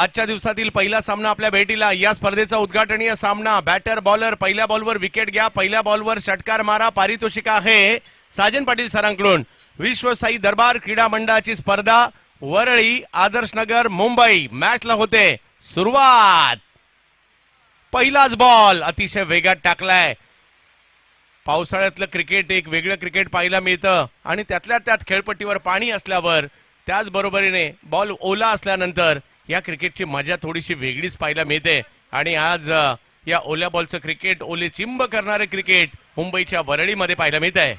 आजच्या दिवसातील पहिला सामना आपल्या भेटीला. या स्पर्धेचा उद्घाटनीय सामना. बॅटर बॉलर पहिल्या बॉलवर विकेट घ्या, पहिल्या बॉलवर षटकार मारा. पारितोषिक आहे साजन पाटील सरांकडून. विश्वसाई दरबार क्रीडा मंडळाची स्पर्धा वरळी आदर्शनगर मुंबई. मॅचला होते सुरुवात. पहिलाच बॉल अतिशय वेगात टाकलाय. पावसाळ्यातलं क्रिकेट एक वेगळं क्रिकेट पाहायला मिळतं आणि त्यातल्या त्यात खेळपट्टीवर पाणी असल्यावर, त्याचबरोबरीने बॉल ओला असल्यानंतर या क्रिकेटची मजा थोडीशी वेगळीच पाहायला मिळते. आणि आज या ओल्या बॉलचं क्रिकेट, ओले चिंब करणारे क्रिकेट मुंबईच्या वरळीमध्ये पाहायला मिळत आहे.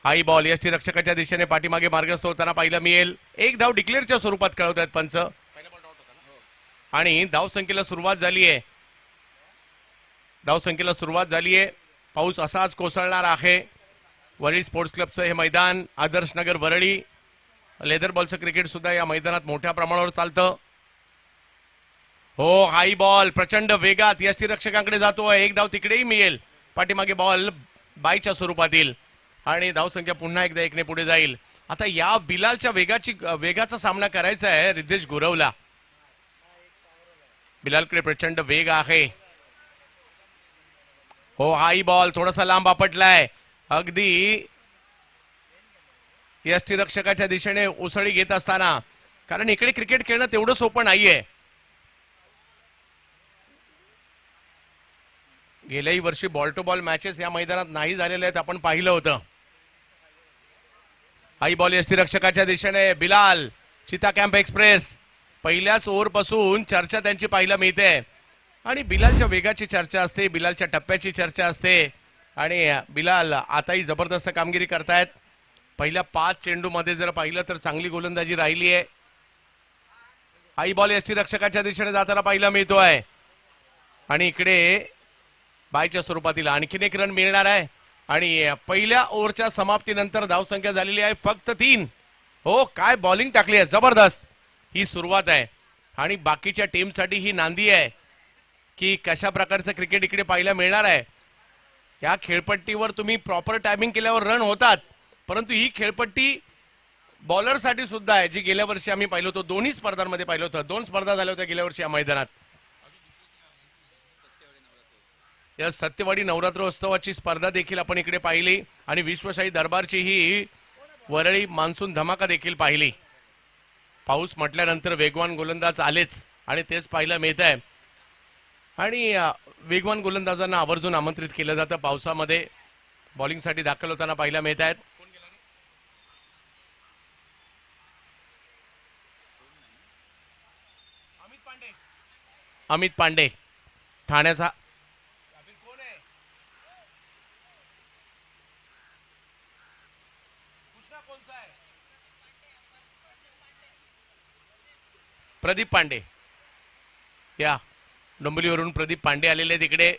हाई बॉल यष्टीरक्षकाच्या दिशेने पाठीमागे मार्गस्थ होताना पाहायला मिळेल. एक धाव डिक्लेअरच्या स्वरूपात कळवत आहेत पंच आणि धावसंख्येला सुरुवात झाली आहे. धावसंख्येला सुरुवात झाली आहे. पाऊस असाच कोसळणार आहे. वरळी स्पोर्ट्स क्लबचं हे मैदान आदर्शनगर वरळी. लेदर बॉलचं क्रिकेट सुद्धा या मैदानात मोठ्या प्रमाणावर चालतं. हो, हाई बॉल प्रचंड वेगात यष्टीरक्षकांकडे जातोय. एक धाव तिकडेही मिळेल. पाठीमागे बॉल बायच्या स्वरूपात येईल आणि धावसंख्या पुन्हा एकदा एकने पुढे जाईल. आता या बिलालच्या वेगाचा सामना करायचा आहे रिद्धेश गुरवला. बिलालकडे प्रचंड वेग आहे. हो, हाई बॉल थोडासा लांब आपटलाय. अगदी यष्टीरक्षकाच्या दिशेने उसळी घेत असताना, कारण इकडे क्रिकेट खेळणं तेवढं सोपं नाहीये. गेल्याही वर्षी बॉल टू बॉल मॅचेस या मैदानात नाही झालेले आहेत, आपण पाहिलं होतं. हाई बॉल यष्टीरक्षकाच्या दिशेने. बिलाल चिता कॅम्प एक्सप्रेस. पहिल्याच ओव्हरपासून चर्चा त्यांची पाहायला मिळते आणि बिलालच्या वेगाची चर्चा असते, बिलालच्या टप्प्याची चर्चा असते आणि बिलाल आताही जबरदस्त कामगिरी करतायत. पहिल्या 5 चेंडूमध्ये जर पाहिलं तर चांगली गोलंदाजी राहिली आहे. हाई बॉल यष्टीरक्षकाच्या दिशेने जाताना पाहायला मिळतोय आणि इकडे बायच्या स्वरूपातील आणखीन एक रन मिळणार आहे आणि पहिल्या ओव्हरच्या समाप्तीनंतर धावसंख्या झालेली आहे फक्त 3. हो, काय बॉलिंग टाकली आहे, जबरदस्त. ही सुरुवात आहे आणि बाकीच्या टीमसाठी ही नांदी आहे की कशा प्रकारचं क्रिकेट इकडे पाहायला मिळणार आहे. या खेळपट्टीवर तुम्ही प्रॉपर टायमिंग केल्यावर रन होतात, परंतु ही खेळपट्टी बॉलरसाठी सुद्धा आहे, जी गेल्या वर्षी आम्ही पाहिलं होतं. दोन्ही स्पर्धांमध्ये पाहिलं होतं. 2 स्पर्धा झाल्या होत्या गेल्या वर्षी या मैदानात. या सत्यवाडी नवरात्रोत्सवाची स्पर्धा देखील आपण इकडे पाहिली आणि विश्वशाही दरबारची ही वरळी मान्सून धमाका देखील पाहिली. पाऊस म्हटल्यानंतर वेगवान गोलंदाज आलेच आणि तेच पाहायला मिळत आहे आणि वेगवान गोलंदाजांना आवर्जून आमंत्रित केलं जातं. पावसामध्ये बॉलिंगसाठी दाखल होताना पाहायला मिळत आहेत. अमित पांडे ठाण्याचा. प्रदीप पांडे, या डोंबिवलीवरून प्रदीप पांडे आलेले तिकडे.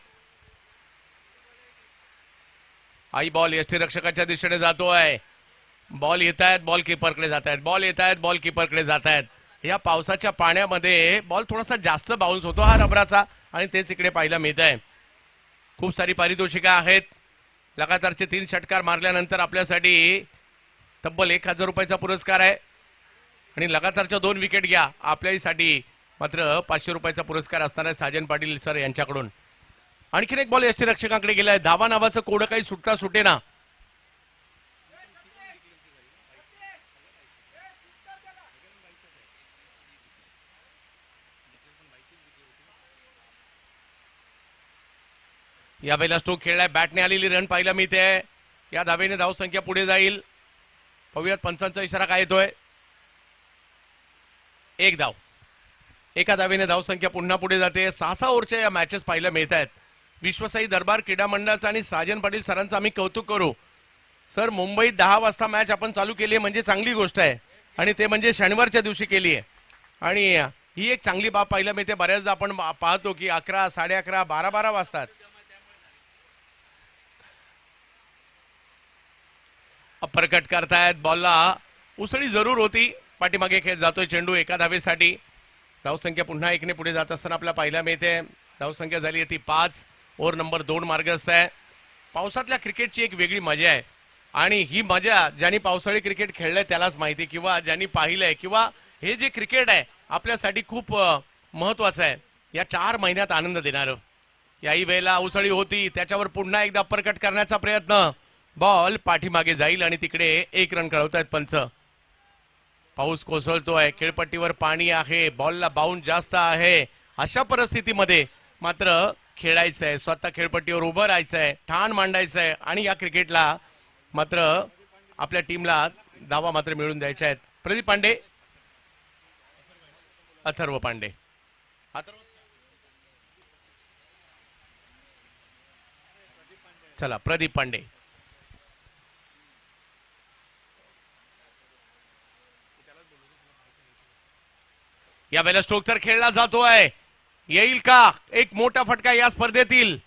आई बॉल यष्टीरक्षकाच्या दिशेने जातोय. बॉल येत आहेत, बॉल कीपरकडे जात आहेत. बॉल येत आहेत, बॉल कीपरकडे जात आहेत. या पावसाच्या पाण्यामध्ये बॉल थोडासा जास्त बाउन्स होतो हा रबराचा आणि तेच इकडे पाहायला मिळत आहे. खूप सारी पारितोषिकं आहेत. लगातारचे 3 षटकार मारल्यानंतर आपल्यासाठी तब्बल 1000 रुपयाचा पुरस्कार आहे आणि लगातारच्या 2 विकेट घ्या आपल्यासाठी मात्र 500 रुपयाचा पुरस्कार असणार आहे साजन पाटील सर यांच्याकडून. आणखीन एक बॉल यष्टीरक्षकांकडे गेलाय. धावा नावाचं कोड काही सुटता सुटेना. यावेळेला स्ट्रोक खेळलाय. बॅटने आलेली रन पाहायला मिळते. या धावेने धावसंख्या पुढे जाईल. पाहूयात पंचांचा इशारा काय येतोय. 1 धाव. एका धावेने धावसंख्या पुन्हा पुढे जाते. 6 ओव्हरच्या या मॅचेस पाहायला मिळत आहेत. विश्वसाई दरबार क्रीडा मंडळाचा आणि साजन पाटील सरांचं आम्ही कौतुक करू. सर, मुंबईत 10 वाजता मॅच आपण चालू केली आहे म्हणजे चांगली गोष्ट आहे आणि ते म्हणजे शनिवारच्या दिवशी केली आहे आणि ही एक चांगली बाब पाहायला मिळते. बऱ्याचदा आपण पाहतो की 11, 11:30, 12 वाजतात. अपरकट करतायत. बॉलला उसळी जरूर होती. पाठीमागे खेळ जातोय चेंडू एका धावेसाठी. धावसंख्या पुन्हा 1ने पुढे जात असताना आपल्याला पाहायला मिळते. धावसंख्या झाली आहे ती 5. ओव्हर नंबर 2 मार्गस्थ आहे. पावसातल्या क्रिकेटची एक वेगळी मजा आहे आणि ही मजा ज्यांनी पावसाळी क्रिकेट खेळलंय त्यालाच माहिती, किंवा ज्यांनी पाहिलंय, किंवा हे जे क्रिकेट आहे आपल्यासाठी खूप महत्वाचं आहे या 4 महिन्यात आनंद देणारं. याही वेळेला अवसळी होती, त्याच्यावर पुन्हा एकदा अपरकट करण्याचा प्रयत्न. बॉल पाठीमागे जाईल आणि तिकडे 1 रन कळवतायत पंच. पाऊस कोसळतोय, खेळपट्टीवर पाणी आहे, बॉलला बाउंड जास्त आहे. अशा परिस्थितीमध्ये मात्र खेळायचंय, स्वतः खेळपट्टीवर उभं राहायचंय, ठाण मांडायचंय आणि या क्रिकेटला मात्र आपल्या टीमला धावा मात्र मिळून द्यायच्या आहेत. प्रदीप पांडे, अथर्व पांडे. चला प्रदीप पांडे. या वेळेला स्ट्रोक तर खेळला जातोय, येईल का एक मोठा फटका या स्पर्धेतील.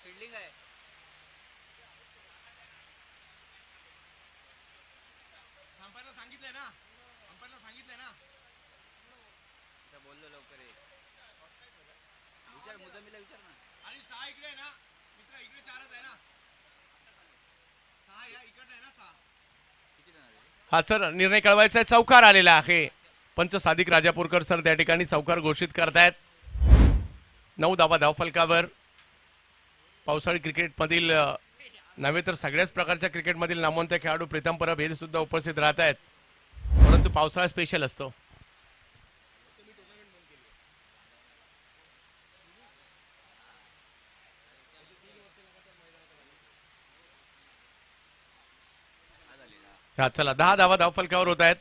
फील्डिंग आहे. सांगितलंय ना, सांगितलंय ना. बोललो लवकर विचार, मुद्दामीला विचार ना. आणि 6 इकडे आहे ना मित्र, इकडे 4च आहे ना. 6 या इकडे आहे ना 6. हा सर, निर्णय कळवायचा आहे. चौकार आलेला आहे. पंच सादिक राजापूरकर सर त्या ठिकाणी चौकार घोषित करतायत. 9 धावा धावफलकावर. पावसाळी क्रिकेटमधील नव्हे तर सगळ्याच प्रकारच्या क्रिकेटमधील नामवंत खेळाडू प्रीतम परब हे सुद्धा उपस्थित राहत आहेत, परंतु पावसाळा स्पेशल असतो. चला 10 धावा धावफलकावर होत आहेत.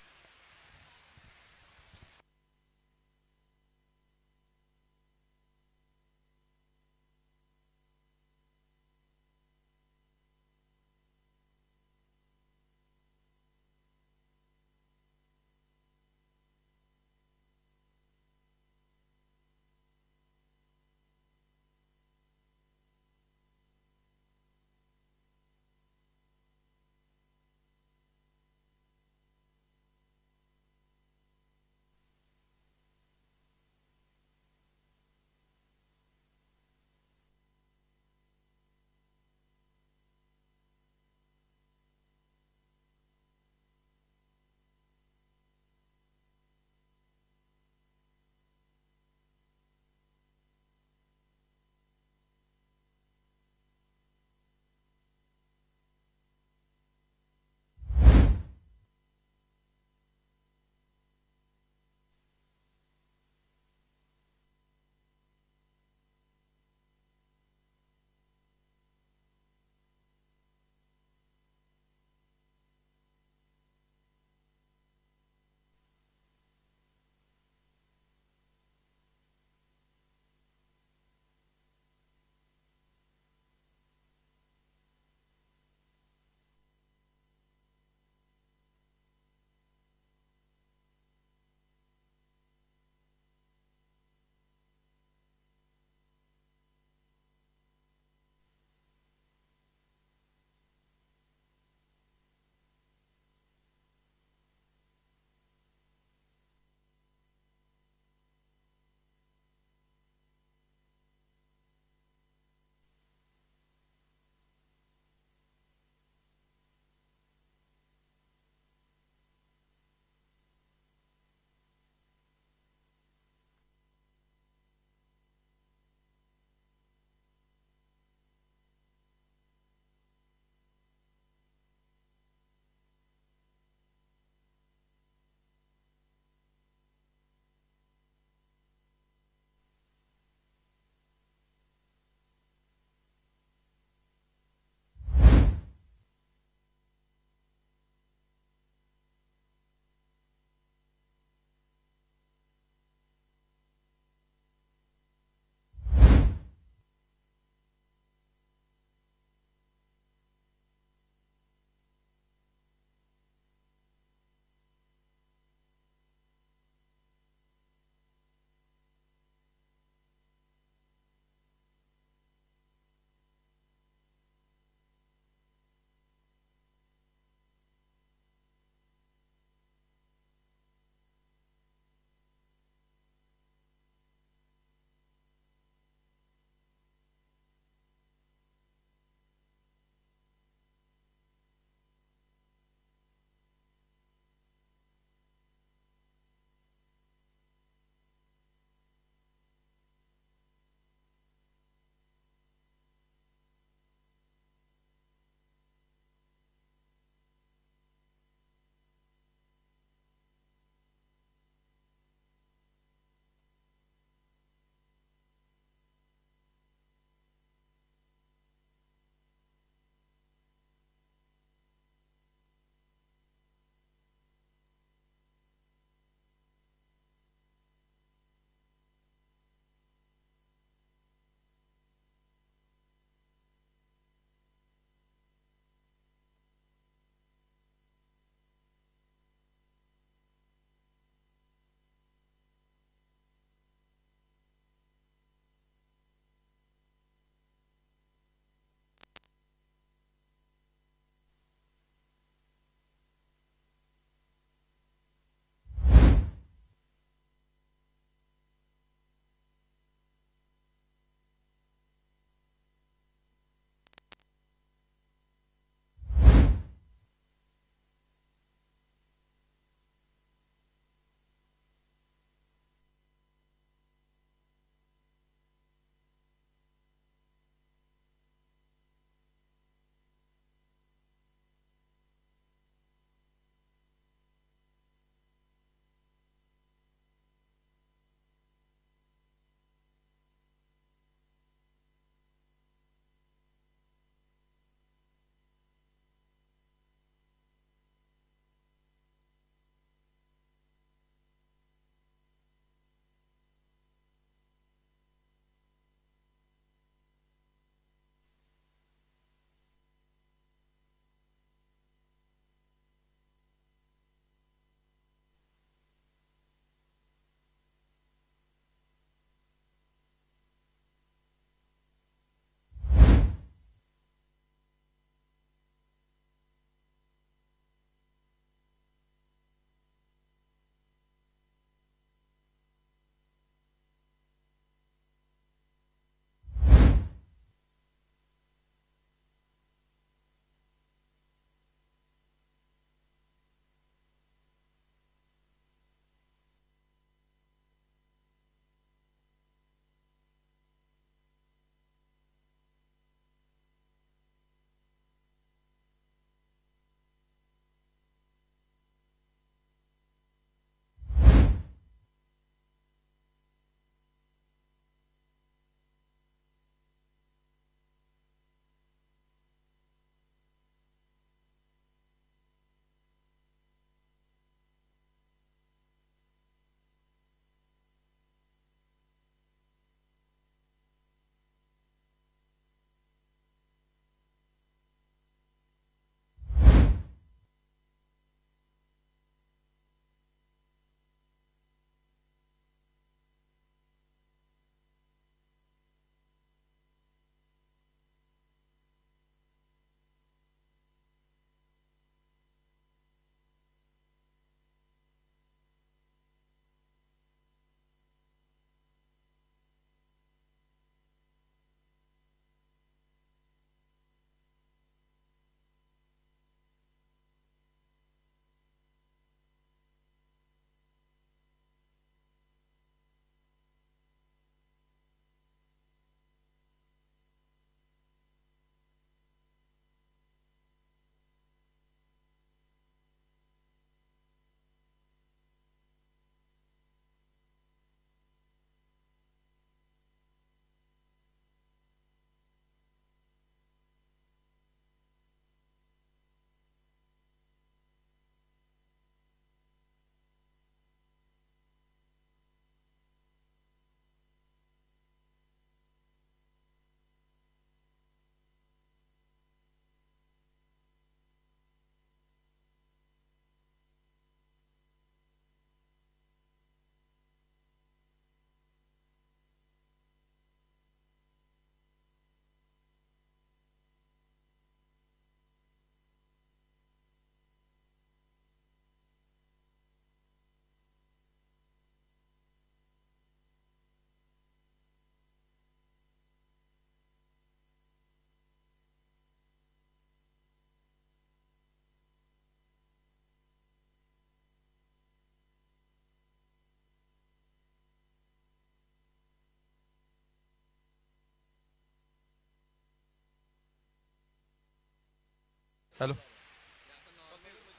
Hello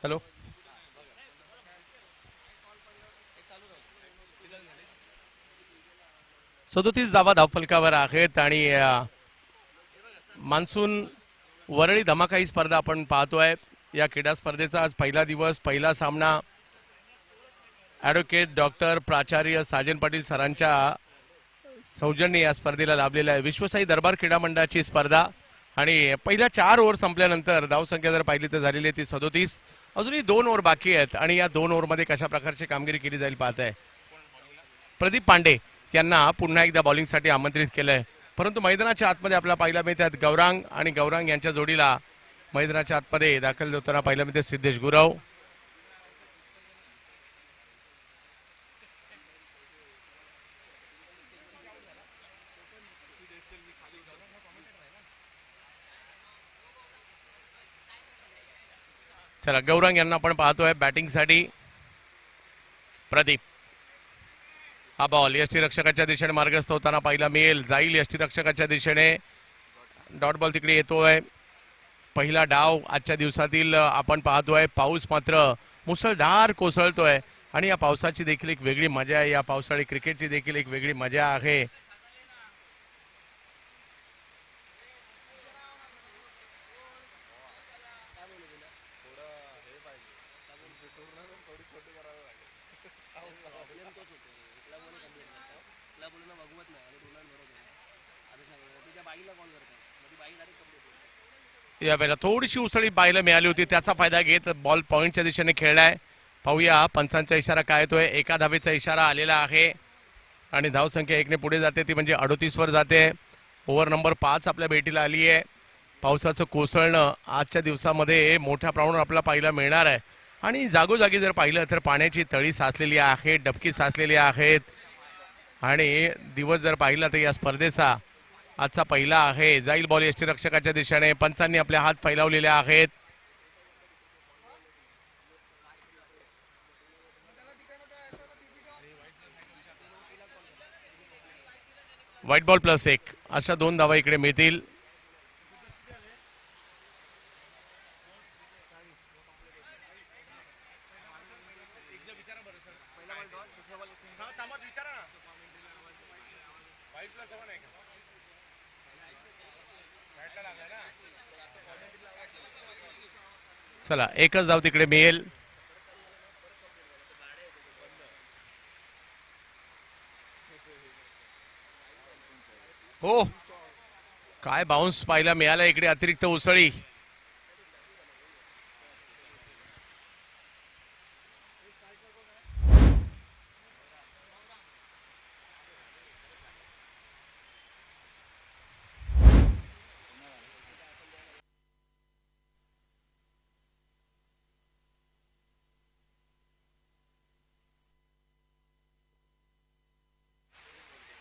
hello. सदोतीस धावा धावफलकावर आहेत आणि मान्सून वरळी धमाका ही स्पर्धा आपण पाहतोय. या क्रीडा स्पर्धेचा आज पहिला दिवस, पहिला सामना ॲडव्होकेट डॉक्टर प्राचार्य साजन पाटील सरांच्या सौजन्य या स्पर्धेला लाभलेला आहे. विश्वसाई दरबार क्रीडा मंडळाची स्पर्धा आणि पहिल्या 4 ओव्हर संपल्यानंतर धावसंख्या जर पाहिली तर झालेली आहे ती 37. अजूनही 2 ओव्हर बाकी आहेत आणि या 2 ओव्हरमध्ये कशा प्रकारची कामगिरी केली जाईल पाहत आहे. प्रदीप पांडे यांना पुन्हा एकदा बॉलिंगसाठी आमंत्रित केलंय, परंतु मैदानाच्या आतमध्ये आपल्याला पाहायला मिळतात गौरांग आणि गौरांग यांच्या जोडीला मैदानाच्या आतमध्ये दाखल होताना पाहायला मिळते सिद्धेश गुरव. चला गौरांग यांना आपण पाहतोय बॅटिंगसाठी. प्रदीप हा बॉल यष्टीरक्षकाच्या दिशेने मार्गस्थ होताना पाहायला मिळेल, जाईल यष्टीरक्षकाच्या दिशेने. डॉट बॉल तिकडे येतोय. पहिला डाव आजच्या दिवसातील आपण पाहतोय. पाऊस मात्र मुसळधार कोसळतोय आणि या पावसाची देखील एक वेगळी मजा आहे. या पावसाळी क्रिकेटची देखील एक वेगळी मजा आहे. यावेळेला थोडीशी उसळी पाहायला मिळाली होती, त्याचा फायदा घेत बॉल पॉइंटच्या दिशेने खेळलाय. पाहूया पंचांचा इशारा काय येतोय. एका धावेचा इशारा आलेला आहे आणि धावसंख्या 1 ने पुढे जाते, ती म्हणजे 38 वर जाते. ओव्हर नंबर 5 आपल्या भेटीला आली आहे. पावसाचं कोसळणं आजच्या दिवसामध्ये मोठ्या प्रमाणावर आपल्याला पाहायला मिळणार आहे आणि जागोजागी जर पाहिलं तर पाण्याची तळी साचलेली आहे, डबकी साचलेली आहेत आणि दिवस जर पाहिला तर या स्पर्धेचा आजचा पहिला आहे. जाईल बॉल यष्टीरक्षकाच्या दिशेने. पंचांनी आपले हात फैलावलेले आहेत. व्हाईट बॉल +1 अशा 2 धावा इकडे मिळतील. चला एकच धाव तिकडे मिळेल. हो, काय बाउन्स पाहायला मिळाला इकडे, अतिरिक्त उसळी.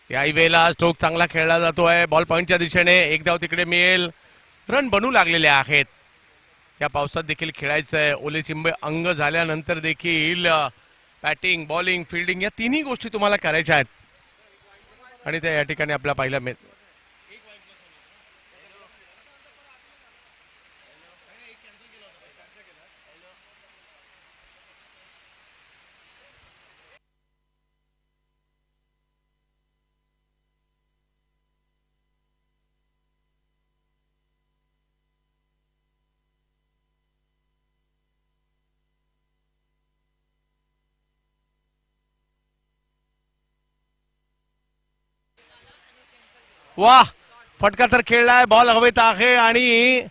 याही वेळेला स्ट्रोक चांगला खेळला जातोय. बॉल पॉइंटच्या दिशेने. एक धाव तिकडे मिळेल. रन बनू लागलेले आहेत. या पावसात देखील खेळायचंय. ओले चिंबे अंग झाल्यानंतर देखील बॅटिंग, बॉलिंग, फिल्डिंग या तिन्ही गोष्टी तुम्हाला करायच्या आहेत आणि त्या या ठिकाणी आपल्याला पाहायला मिळत. वाह, फटका तर खेळलाय. बॉल हवेत आहे आणि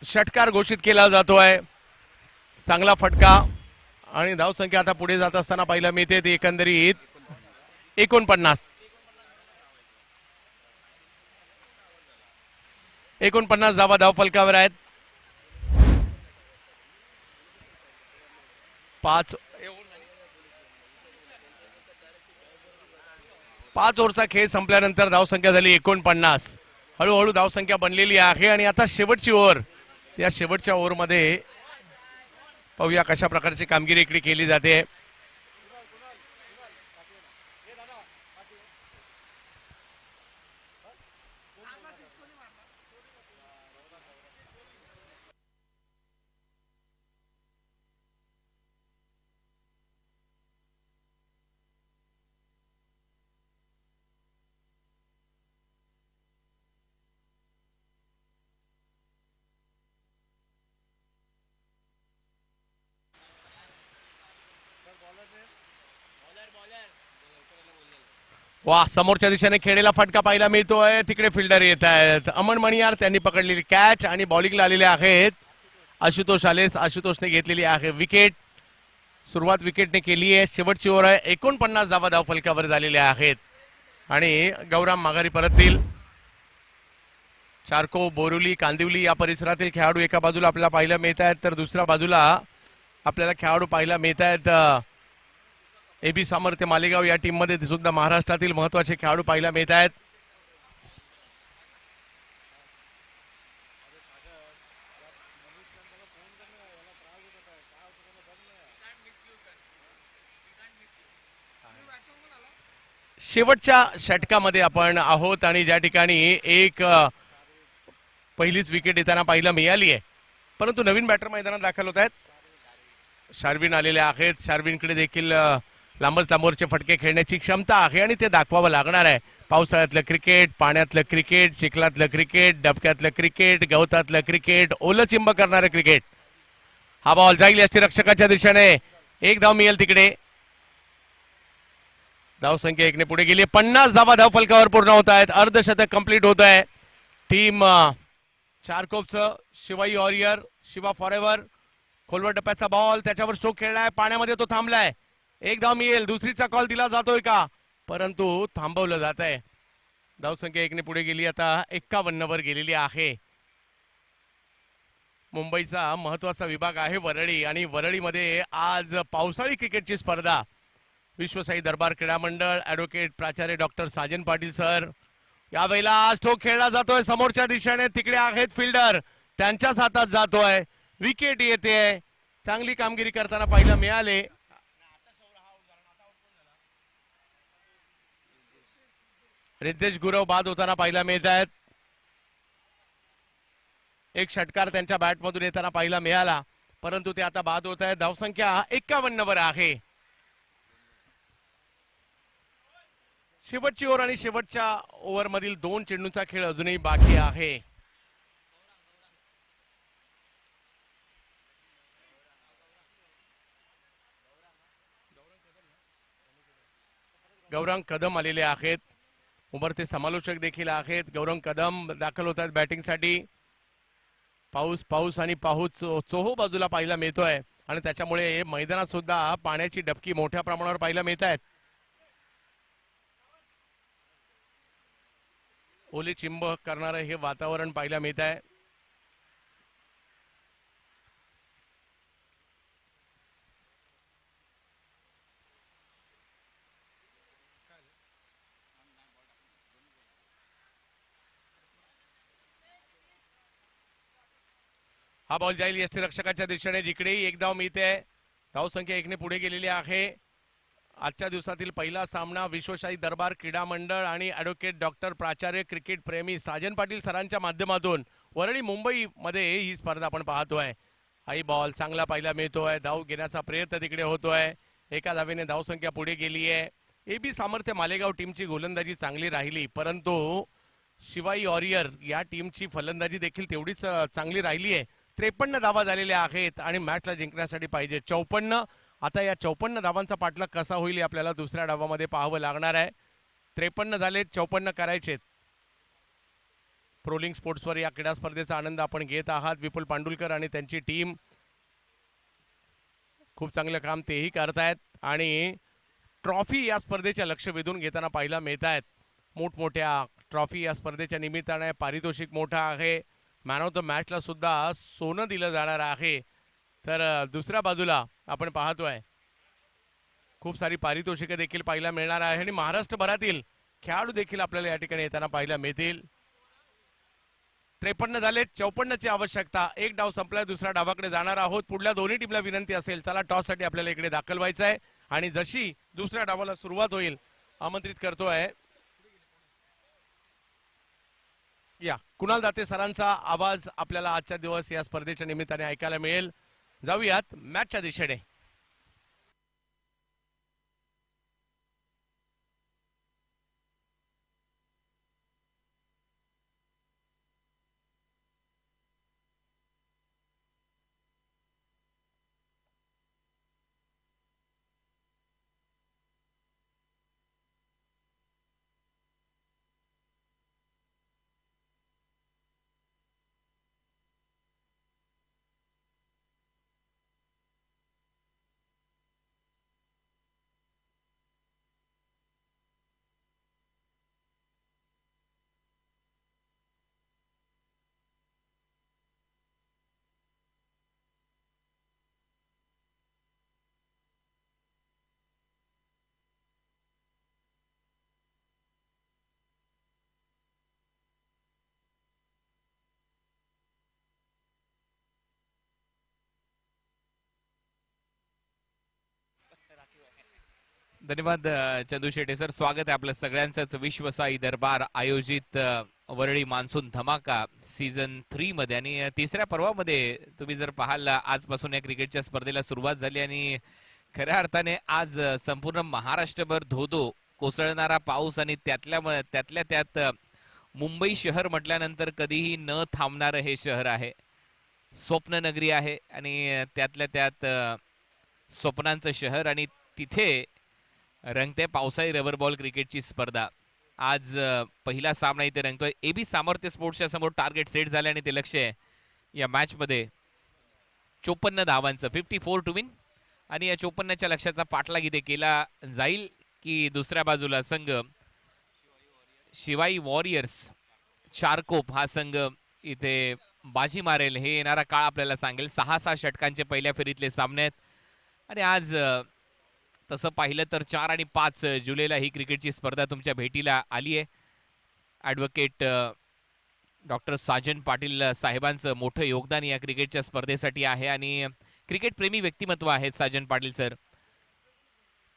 षटकार घोषित केला जातोय. चांगला फटका आणि धावसंख्या आता पुढे जात असताना पाहायला मिळते ती एकंदरीत 49. 49 धावा धावफलकावर आहेत. 5 ओव्हरचा खेळ संपल्यानंतर धावसंख्या झाली 49. हळूहळू धावसंख्या बनलेली आहे आणि आता शेवटची ओव्हर. या शेवटच्या ओव्हरमध्ये पाहूया कशा प्रकारची कामगिरी इकडे केली जाते. वा, समोरच्या दिशेने खेळलेला फटका पाहायला मिळतोय. तिकडे फिल्डर येत आहेत. अमन मणियार त्यांनी पकडलेली कॅच आणि बॉलिंगला आलेले आहेत आशुतोष आलेस. आशुतोषने घेतलेली आहे विकेट. सुरुवात विकेटने केली आहे. शेवटची ओव्हर आहे. 49 धावा धाव फलकावर झालेल्या आहेत आणि गौराम माघारी परततील. चारको, बोरुली, कांदिवली या परिसरातील खेळाडू एका बाजूला आपल्याला पाहायला मिळत आहेत, तर दुसऱ्या बाजूला आपल्याला खेळाडू पाहायला मिळत आहेत. एबी सामर्थ्य मालेगाव या टीम मध्ये सुद्धा महाराष्ट्रातील महत्वाचे खेळाडू पाहायला मिळत आहेत. शेवटच्या षटकामध्ये आपण आहोत आणि ज्या ठिकाणी एक पहिलीच विकेट येताना पाहायला मिळाली आहे, परंतु नवीन बॅटर मैदानात दाखल होत आहेत. शार्विन आलेले आहेत. शार्विनकडे देखील लांबवरचे फटके खेळण्याची क्षमता आहे आणि ते दाखवावं लागणार आहे. पावसाळ्यातलं क्रिकेट, पाण्यातलं क्रिकेट, चिखलातलं क्रिकेट, डबक्यातलं क्रिकेट, गवतातलं क्रिकेट, ओलं चिंब करणारं क्रिकेट. हा बॉल जाईल यष्टीरक्षकाच्या दिशेने. एक धाव मिळेल तिकडे. धावसंख्या 1 ने पुढे गेली. 50 धावा धाव फलकावर पूर्ण होत आहेत. अर्धशतक कंप्लीट होत आहे. टीम चारकोपचं शिवाई वॉरियर, शिवा फॉरेवर. खोलवर टप्प्याचा बॉल, त्याच्यावर स्ट्रोक खेळलाय. पाण्यामध्ये तो थांबलाय. एक धाव मिळेल. दुसरीचा कॉल दिला जातोय का, परंतु थांबवलं जात आहे. धावसंख्या 1 ने पुढे गेली. आता 51 वर गेलेली आहे. मुंबईचा महत्वाचा विभाग आहे वरळी आणि वरळीमध्ये आज पावसाळी क्रिकेटची स्पर्धा. विश्वसाई दरबार क्रीडा मंडळ, ऍडव्होकेट प्राचार्य डॉक्टर साजन पाटील सर. यावेळेला स्ट्रोक खेळला जातोय समोरच्या दिशेने. तिकडे आहेत फिल्डर, त्यांच्याच हातात जातोय. विकेट येते. चांगली कामगिरी करताना पाहायला मिळाले. रितेश गुरव बाद होताना पाहायला मिळत आहेत. एक षटकार त्यांच्या बॅटमधून येताना पाहायला मिळाला, परंतु ते आता बाद होत आहेत. धावसंख्या 51 वर आहे. शेवटची ओव्हर आणि शेवटच्या ओव्हर मधील 2 चेंडूंचा खेळ अजूनही बाकी आहे. गौरंग कदम आलेले आहेत. उभरते समालोचक देखील आहेत. गौरंग कदम दाखल होत आहेत बॅटिंगसाठी. पाऊस आणि पाऊस चोहो बाजूला पाहायला मिळतोय आणि त्याच्यामुळे मैदानात सुद्धा पाण्याची डबकी मोठ्या प्रमाणावर पाहायला मिळत आहेत. ओले चिंब करणारं हे वातावरण पाहायला मिळत आहे. हा बॉल जाईल यष्टीरक्षकाच्या दिशेने. जिकडेही एक धाव मिळते. धावसंख्या 1 ने पुढे गेलेली आहे. आजच्या दिवसातील पहिला सामना विश्वशाही दरबार क्रीडा मंडळ आणि ऍडव्होकेट डॉक्टर प्राचार्य क्रिकेट प्रेमी साजन पाटील सरांच्या माध्यमातून वरळी मुंबई मध्ये ही स्पर्धा आपण पाहतोय. हाई बॉल चांगला पाहायला मिळतोय. धाव घेण्याचा प्रयत्न तिकडे होतोय. एका धावेने धावसंख्या पुढे गेली आहे. एबी सामर्थ्य मालेगाव टीमची गोलंदाजी चांगली राहिली, परंतु शिवाई वॉरियर या टीमची फलंदाजी देखील तेवढीच चांगली राहिली आहे. 53 धावा झालेल्या आहेत आणि मॅचला जिंकण्यासाठी पाहिजे 54. आता या 54 धावांचा पाठलाग कसा होईल हे आपल्याला दुसऱ्या डावामध्ये पाहावं लागणार आहे. 53 झाले, 54 करायचे. प्रोलिंग स्पोर्ट्सवर या क्रीडा स्पर्धेचा आनंद आपण घेत आहात. विपुल पांडुलकर आणि त्यांची टीम खूप चांगलं काम तेही करतायत आणि ट्रॉफी या स्पर्धेच्या लक्ष वेधून घेताना पाहायला मिळत आहेत. मोठमोठ्या ट्रॉफी या स्पर्धेच्या निमित्ताने पारितोषिक मोठा आहे. मॅन ऑफ द मॅचला सुद्धा सोनं दिलं जाणार आहे. तर दुसऱ्या बाजूला आपण पाहतोय खूप सारी पारितोषिकं देखील पाहायला मिळणार आहे आणि महाराष्ट्रभरातील खेळाडू देखील आपल्याला या ठिकाणी येताना पाहायला मिळतील. 53 झाले, 54 ची आवश्यकता. एक डाव संपलाय, दुसऱ्या डावाकडे जाणार आहोत. पुढल्या दोन्ही टीमला विनंती असेल, चला टॉस साठी आपल्याला इकडे दाखल व्हायचं आहे आणि जशी दुसऱ्या डावाला सुरुवात होईल आमंत्रित करतोय या कुणाल दाते सरांचा आवाज आपल्याला आजच्या दिवस या स्पर्धेच्या निमित्ताने ऐकायला मिळेल. जाऊयात मॅचच्या दिशेने. धन्यवाद चंदू शेटे सर. स्वागत आहे आपलं सगळ्यांचंच विश्वसाई दरबार आयोजित वरळी मान्सून धमाका सीझन 3 मध्ये. आणि तिसऱ्या पर्वामध्ये तुम्ही जर पाहाल आजपासून या क्रिकेटच्या स्पर्धेला सुरुवात झाली आणि खऱ्या अर्थाने आज संपूर्ण महाराष्ट्रभर धोधो कोसळणारा पाऊस आणि त्यातल्या त्यात मुंबई शहर म्हटल्यानंतर कधीही न थांबणारं हे शहर आहे. स्वप्न नगरी आहे आणि त्यातल्या त्यात स्वप्नांचं शहर. आणि तिथे रंगते पावसाळी रबर बॉल क्रिकेटची स्पर्धा. आज पहिला सामना इथे रंगतोय. एबी सामर्थ्य स्पोर्ट्सच्या समोर टार्गेट सेट झाले आणि ते लक्ष आहे या मॅचमध्ये 54 धावांचं, 54 टू विन. आणि या 54च्या लक्ष्याचा पाठलाग इथे केला जाईल की दुसऱ्या बाजूला संघ शिवाई वॉरियर्स चारकोप हा संघ इथे बाजी मारेल हे येणारा काळ आपल्याला सांगेल. 6-6 षटकांचे पहिल्या फेरीतले सामने आहेत. आणि आज तसं पाहिलं तर 4 आणि 5 जुलैला ही क्रिकेटची स्पर्धा तुमच्या भेटीला आली आहे. ॲडव्होकेट डॉक्टर साजन पाटील साहेबांचं मोठं योगदान या क्रिकेटच्या स्पर्धेसाठी आहे आणि क्रिकेट प्रेमी व्यक्तिमत्व आहेत साजन पाटील सर.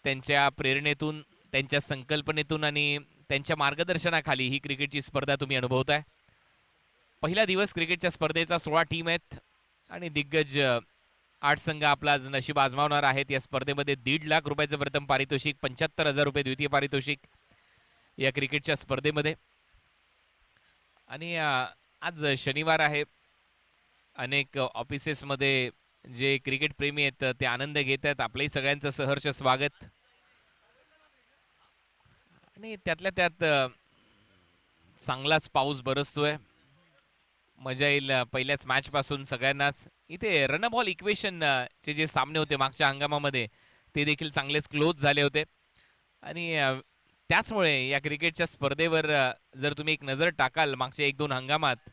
त्यांच्या प्रेरणेतून, त्यांच्या संकल्पनेतून आणि त्यांच्या मार्गदर्शनाखाली ही क्रिकेटची स्पर्धा तुम्ही अनुभवताय. पहिला दिवस क्रिकेटच्या स्पर्धेचा 16 टीम आहेत आणि दिग्गज 8 संघ आपला आज नशीब आजमावणार आहेत. या स्पर्धेमध्ये 1.5 लाख रुपयाचं प्रथम पारितोषिक, 75,000 रुपये द्वितीय पारितोषिक या क्रिकेटच्या स्पर्धेमध्ये. आणि आज शनिवार आहे. अनेक ऑफिसेसमध्ये जे क्रिकेट प्रेमी आहेत ते आनंद घेत आहेत. आपलंही सगळ्यांचं सहर्ष स्वागत. आणि त्यातल्या त्यात चांगलाच पाऊस बरसतोय. मजा येईल पहिल्याच मॅच पासून सगळ्यांनाच. इथे रन बॉल इक्वेशन चे जे सामने होते मागच्या हंगामामध्ये ते देखील चांगलेच क्लोज झाले होते. आणि त्याचमुळे या क्रिकेटच्या स्पर्धेवर जर तुम्ही एक नजर टाकाल मागच्या 1-2 हंगामात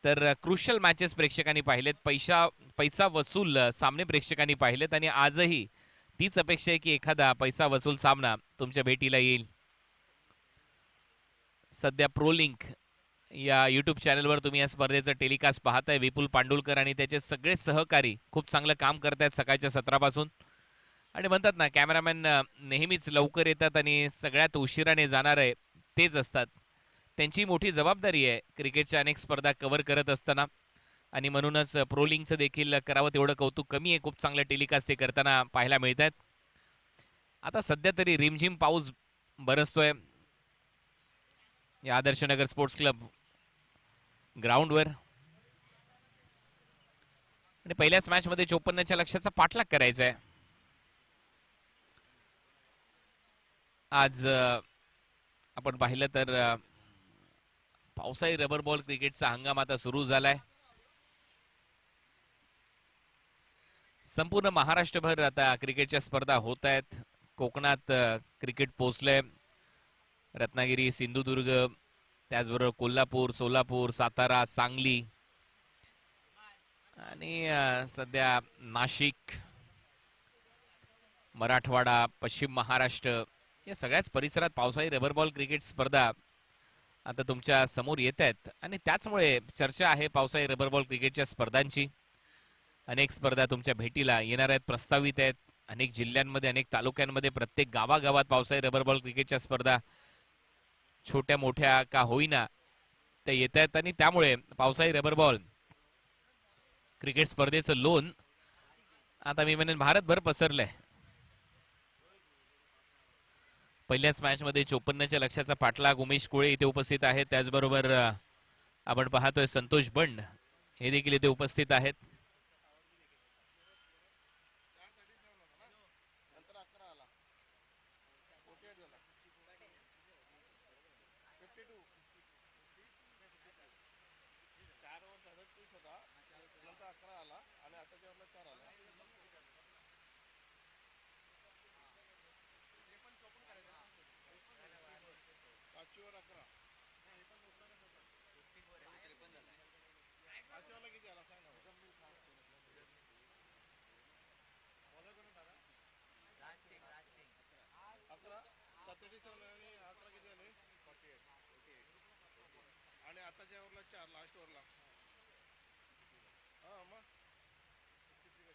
तर क्रुशियल मॅचेस प्रेक्षकांनी पाहिलेत, पैसा वसूल सामने प्रेक्षकांनी पाहिलेत. आणि आजही तीच अपेक्षा आहे की एखादा पैसा वसूल सामना तुमच्या भेटीला येईल. सध्या प्रो लिंक या यूट्यूब चॅनलवर तुम्ही या स्पर्धेचं टेलिकास्ट पाहताय. विपुल पांडुलकर आणि त्याचे सगळे सहकारी खूप चांगलं काम करतायत सकाळच्या सत्रापासून. आणि म्हणतात ना, कॅमेरामॅन नेहमीच लवकर येतात आणि सगळ्यात उशिराने जाणार आहे तेच असतात. त्यांची मोठी जबाबदारी आहे क्रिकेटच्या अनेक स्पर्धा कव्हर करत असताना. आणि म्हणूनच प्रो लिंकचं देखील करावं तेवढं कौतुक कमी आहे. खूप चांगलं टेलिकास्ट ते करताना पाहायला मिळत आहेत. आता सध्या तरी रिमझिम पाऊस बरसतोय या आदर्शनगर स्पोर्ट्स क्लब ग्राउंडवर. आणि पहिल्याच मॅचमध्ये 54च्या लक्ष्याचा पाठलाग करायचा आहे. आज आपण पाहिलं तर पावसाळी रबर बॉल क्रिकेटचा हंगाम आता सुरू झालाय. संपूर्ण महाराष्ट्रभर आता क्रिकेटच्या स्पर्धा होत आहेत. कोकणात क्रिकेट पोहोचलंय. रत्नागिरी, सिंधुदुर्ग, त्याचबरोबर कोल्हापूर, सोलापूर, सातारा, सांगली आणि सध्या नाशिक, मराठवाडा, पश्चिम महाराष्ट्र या सगळ्याच परिसरात पावसाळी रबर बॉल क्रिकेट स्पर्धा आता तुमच्या समोर येत आहेत. आणि त्याचमुळे चर्चा आहे पावसाळी रबर बॉल क्रिकेटच्या स्पर्धांची. अनेक स्पर्धा तुमच्या भेटीला येणार आहेत, प्रस्तावित आहेत. अनेक जिल्ह्यांमध्ये, अनेक तालुक्यांमध्ये, प्रत्येक गावागावात पावसाळी रबर बॉल क्रिकेटच्या स्पर्धा छोट्या मोठ्या का होईना ते येत आहेत आणि त्यामुळे पावसाळी रबर बॉल क्रिकेट स्पर्धेचं लोन आता मी म्हणेन भारतभर पसरलंय. पहिल्याच मॅच मध्ये 54च्या लक्ष्याचा पाठलाग उमेश कोळे इथे उपस्थित आहेत. त्याचबरोबर आपण पाहतोय संतोष बंड हे देखील इथे उपस्थित आहेत. आणि आताच्या ओव्हरला 4 लास्ट ओव्हरला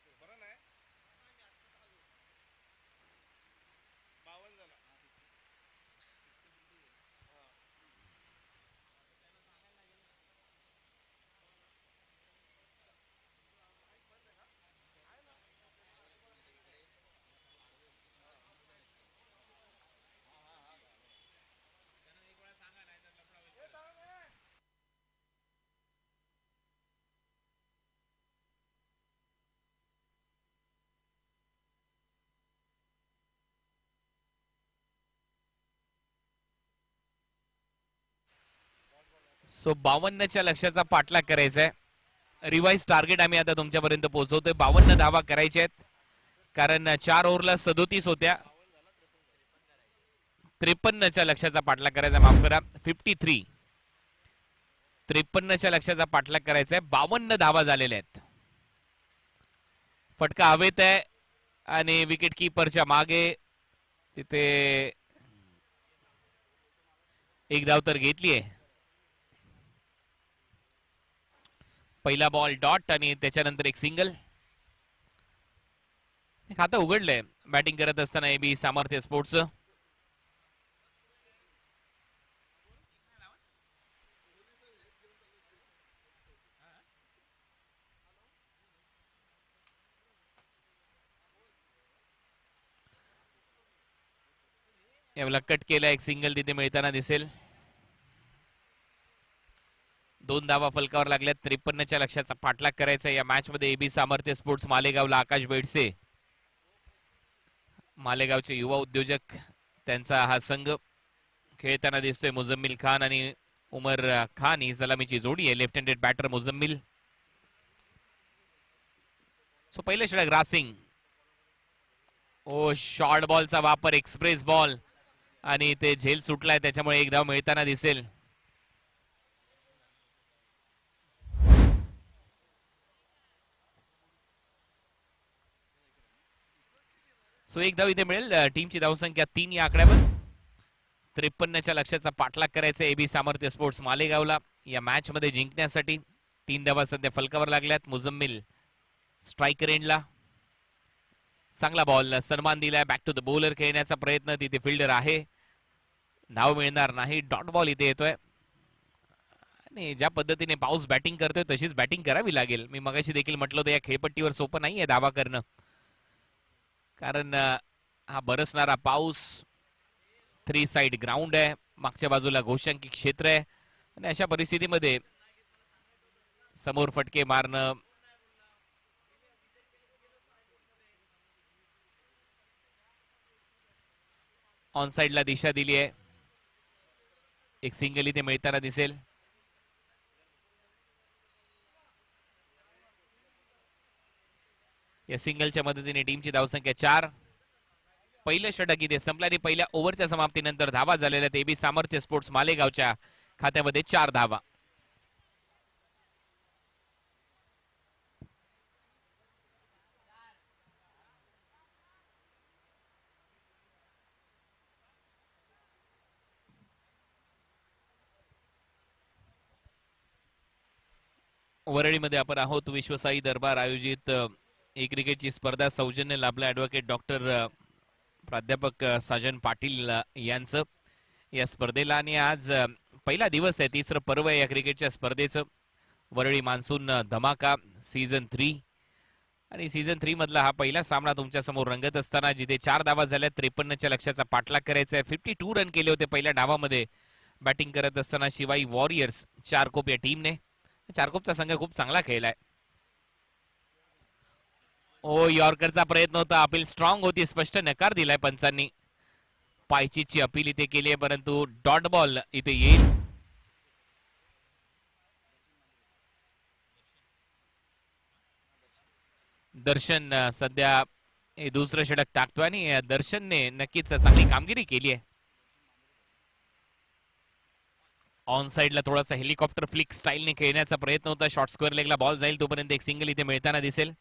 मग बरं नाही 52 झाला. सो 52च्या लक्ष्याचा पाठलाग करायचा आहे. रिवाइज टार्गेट आम्ही आता तुमच्यापर्यंत पोहोचवतोय. 52 धावा करायच्या आहेत कारण 4 ओव्हरला 37 होत्या. 53च्या लक्ष्याचा पाठलाग करायचा, माफ करा 53. 53च्या लक्ष्याचा पाठलाग करायचा आहे. 52 धावा झालेल्या आहेत. फटका हवेत आहे आणि विकेट किपरच्या मागे तिथे एक धाव तर घेतली आहे. पहिला बॉल डॉट आणि त्याच्यानंतर एक सिंगल. खातं उघडलंय बॅटिंग करत असताना एबी सामर्थ्य स्पोर्ट्सचं. यावेळेला कट केला, एक सिंगल तिथे मिळताना दिसेल. 2 धावा फलकावर लागल्यात. 53च्या लक्ष्याचा पाठलाग करायचा या मॅच मध्ये. एबी सामर्थ्य स्पोर्ट्स मालेगावला आकाश बेडसे, मालेगावचे युवा उद्योजक, त्यांचा हा संघ खेळताना दिसतोय. मुझम्मिल खान आणि उमर खान ही सलामीची जोडी आहे. Left handed batter Muzammil. So पहिलं षटक रासिंग. ओ शॉर्ट बॉलचा वापर, एक्सप्रेस बॉल आणि ते झेल सुटलाय, त्याच्यामुळे एक धाव मिळताना दिसेल. सो एक धाव इथे मिळेल. टीमची धावसंख्या 3 या आकड्यावर. 53च्या लक्ष्याचा पाठलाग करायचा एबी सामर्थ्य स्पोर्ट्स मालेगावला या मॅच मध्ये जिंकण्यासाठी. 3 धावा सध्या फलकावर लागल्यात. मुझम्मिल स्ट्रायकर एंडला. चांगला बॉल, सन्मान दिलाय. बॅक टू द बॉलर खेळण्याचा प्रयत्न, तिथे फिल्डर आहे, धाव मिळणार नाही. डॉट बॉल इथे येतोय आणि ज्या पद्धतीने पाऊस बॅटिंग करतोय तशीच बॅटिंग करावी लागेल. मी मगाशी देखील म्हटलं होतं या खेळपट्टीवर सोपं नाहीये धावा करणं, कारण हा बरसणारा पाऊस, 3 साइड ग्राउंड आहे, मागच्या बाजूला घोषांकी क्षेत्र आहे आणि अशा परिस्थितीमध्ये समोर फटके मारणं ऑन साइडला दिशा दिली आहे. एक सिंगल इथे मिळताना दिसेल. या सिंगलच्या मदतीने टीमची धावसंख्या 4. पहिलं षटक इथे संपलं आणि पहिल्या ओव्हरच्या समाप्तीनंतर धावा झालेल्या एबी सामर्थ्य स्पोर्ट्स मालेगावच्या खात्यामध्ये 4 धावा. वरळीमध्ये आपण आहोत. विश्वसाई दरबार आयोजित ई क्रिकेटची स्पर्धा सौजन्य लाभलं ऍडव्होकेट डॉक्टर प्राध्यापक साजन पाटील यांचं या स्पर्धेला. आणि आज पहिला दिवस आहे, तिसरं पर्व आहे या क्रिकेटच्या स्पर्धेचं. वरळी मान्सून धमाका सीझन 3 आणि सीझन 3 मधला हा पहिला सामना तुमच्या समोर रंगत असताना जिथे 4 धावा झाल्या, 53च्या लक्ष्याचा पाठलाग करायचा आहे. 52 रन केले होते पहिल्या डावामध्ये बॅटिंग करत असताना शिवाई वॉरियर्स चारकोप या टीमने. चारकोपचा संघ खूप चांगला खेळलाय. ओ यॉर्करचा प्रयत्न होता, अपील स्ट्रॉंग होती, स्पष्ट नकार दिलाय पंचांनी. पायचीची अपील इथे केली आहे, परंतु डॉट बॉल इथे येईल. दर्शन सध्या हे दुसरं षटक टाकतोय आणि दर्शनने नक्कीच चांगली कामगिरी केली आहे. ऑन साइडला थोडासा हेलिकॉप्टर फ्लिक स्टाईलने खेळण्याचा प्रयत्न होता. शॉर्ट स्क्वेअर लेगला बॉल जाईल तोपर्यंत एक सिंगल इथे मिळताना दिसेल.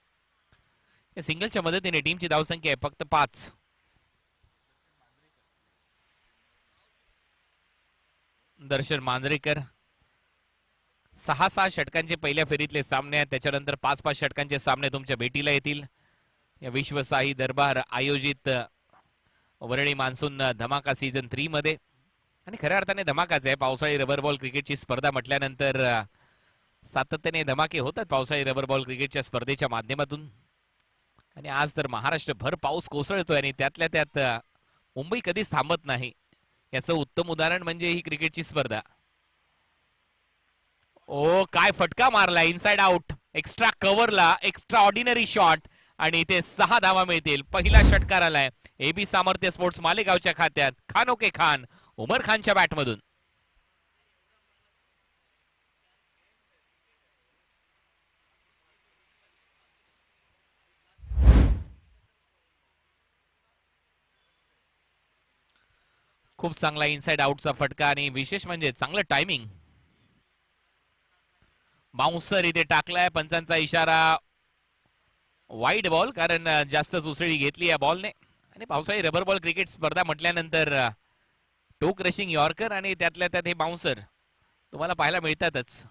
या सिंगलच्या मदतीने टीमची धावसंख्या आहे फक्त 5. दर्शन मांजरेकर 6-6 षटकांचे पहिल्या फेरीतले सामने आहेत, त्याच्यानंतर 5-5 षटकांचे सामने तुमच्या भेटीला येतील. या विश्वशाही दरबार आयोजित वरळी मान्सून धमाका सीझन 3 मध्ये. आणि खऱ्या अर्थाने धमाकाच आहे. पावसाळी रबर बॉल क्रिकेटची स्पर्धा म्हटल्यानंतर सातत्याने धमाके होतात पावसाळी रबर बॉल क्रिकेटच्या स्पर्धेच्या माध्यमातून. आणि आज तर महाराष्ट्रभर पाऊस कोसळतोय आणि त्यातल्या त्यात मुंबई कधीच थांबत नाही. याचं उत्तम उदाहरण म्हणजे ही क्रिकेटची स्पर्धा. ओ काय फटका मारला, इनसाइड आउट, एक्स्ट्रा कव्हरला, एक्स्ट्रा ऑर्डिनरी शॉट आणि इथे 6 धावा मिळतील. पहिला षटकार आलाय एबी सामर्थ्य स्पोर्ट्स मालेगावच्या खात्यात. खान ओके खान उमर खानच्या बॅटमधून. खूप चांगला इनसाइड आउटचा फटका आणि विशेष म्हणजे चांगलं टायमिंग. बाउन्सर इथे टाकलाय, पंचांचा इशारा वाईड बॉल, कारण जास्तच उसळी घेतली या बॉलने. आणि पावसाळी रबर बॉल क्रिकेट स्पर्धा म्हटल्यानंतर टो क्रशिंग यॉर्कर आणि त्यातल्या त्यात हे बाउन्सर तुम्हाला पाहायला मिळतातच.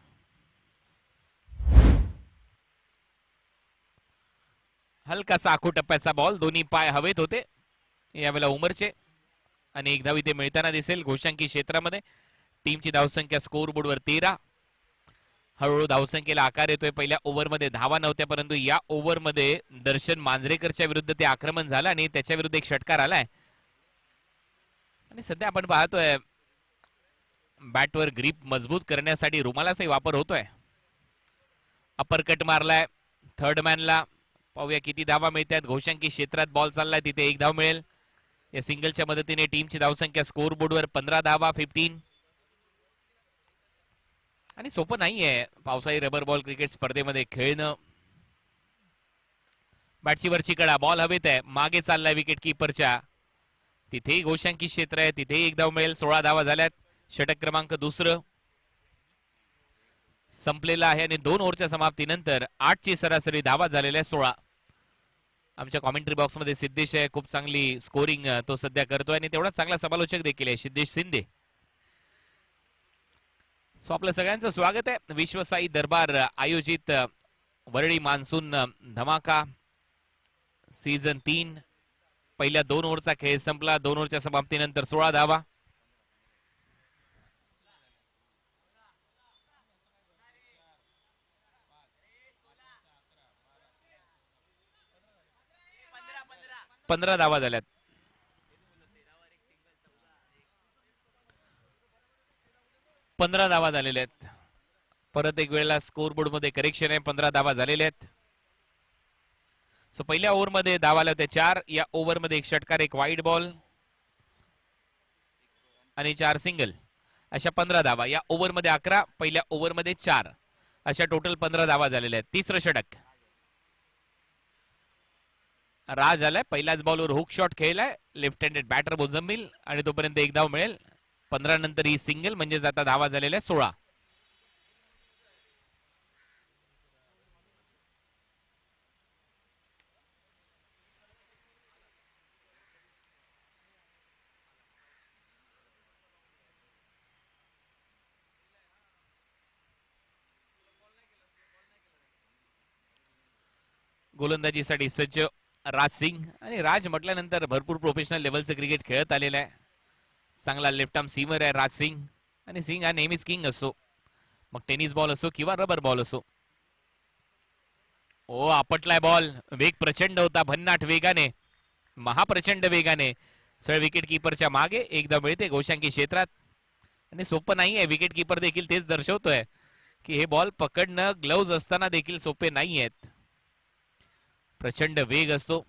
हलकासा आखू टप्प्याचा बॉल, दोन्ही पाय हवेत होते यावेळेला उमरचे आणि एक धाव इथे मिळताना दिसेल घोषांकी क्षेत्रामध्ये. टीमची धावसंख्या स्कोर बोर्डवर 13. हळूहळू धावसंख्येला आकार येतोय. पहिल्या ओव्हरमध्ये धावा नव्हत्या, परंतु या ओव्हरमध्ये दर्शन मांजरेकरच्या विरुद्ध ते आक्रमण झालं आणि त्याच्या विरुद्ध एक षटकार आलाय. आणि सध्या आपण पाहतोय बॅटवर ग्रीप मजबूत करण्यासाठी रुमालाचाही वापर होतोय. अपर कट मारलाय थर्ड मॅनला. पाहूया किती धावा मिळतात. घोषांकी क्षेत्रात बॉल चाललाय, तिथे एक धाव मिळेल. या सिंगलच्या मदतीने टीमची धावसंख्या स्कोर बोर्डवर 15 धावा, 15. आणि सोपं नाहीये पावसाळी रबर बॉल क्रिकेट स्पर्धेमध्ये खेळणं. बॅटची वरची कडा, बॉल हवेत आहे, मागे चाललाय विकेट किपरच्या. तिथेही घोषांकी क्षेत्र आहे, तिथेही एक धाव मिळेल. 16 धावा झाल्यात. षटक क्रमांक दुसरं संपलेला आहे आणि 2 ओव्हरच्या समाप्तीनंतर 8ची सरासरी धावा झालेल्या 16. आमच्या कॉमेंट्री बॉक्समध्ये सिद्धेश आहे, खूप चांगली स्कोरिंग तो सध्या करतोय आणि तेवढाच चांगला समालोचक देखील आहे सिद्धेश शिंदे. सो आपलं सगळ्यांचं स्वागत आहे विश्वशाही दरबार आयोजित वरळी मान्सून धमाका सीझन 3. पहिल्या 2 ओव्हरचा खेळ संपला. 2 ओव्हरच्या समाप्तीनंतर 16 धावा. पंधरा धावा झाल्यात. पंधरा धावा झालेल्या आहेत. परत एक वेळेला स्कोर बोर्ड मध्ये करेक्शन आहे. 15 धावा झालेल्या आहेत. सो पहिल्या ओव्हर मध्ये धावा आल्या होत्या 4. या ओव्हर मध्ये एक षटकार, एक वाईड बॉल आणि 4 सिंगल, अशा 15 धावा. या ओव्हर मध्ये 11, पहिल्या ओव्हर मध्ये 4, अशा टोटल 15 धावा झालेल्या आहेत. तिसरं षटक राज आलाय. पहिल्याच बॉलवर हुक शॉट खेळलाय. लेफ्ट हँडेड बॅटर बोजंबिल आणि तोपर्यंत एक धाव मिळेल. 15 नंतर ही सिंगल, म्हणजे आता धावा झालेल्या 16. गोलंदाजीसाठी सज्ज राज सिंग. आणि राज म्हटल्यानंतर भरपूर प्रोफेशनल लेवलचं क्रिकेट खेळत आलेलं आहे. चांगला लेफ्ट आर्म सीमर आहे राज सिंग. आणि सिंग हा नेहमीच किंग असतो, मग टेनिस बॉल असो किंवा रबर बॉल असो. ओ आपटलाय बॉल, वेग प्रचंड होता, भन्नाट वेगाने, महाप्रचंड वेगाने सर विकेट किपरच्या मागे एकदा मिळते गोशांकी क्षेत्रात. आणि सोपं नाहीये, विकेट किपर देखील तेच दर्शवतोय की हे बॉल पकडणं ग्लोव्ज असताना देखील सोपे नाही आहेत. प्रचंड वेग असतो.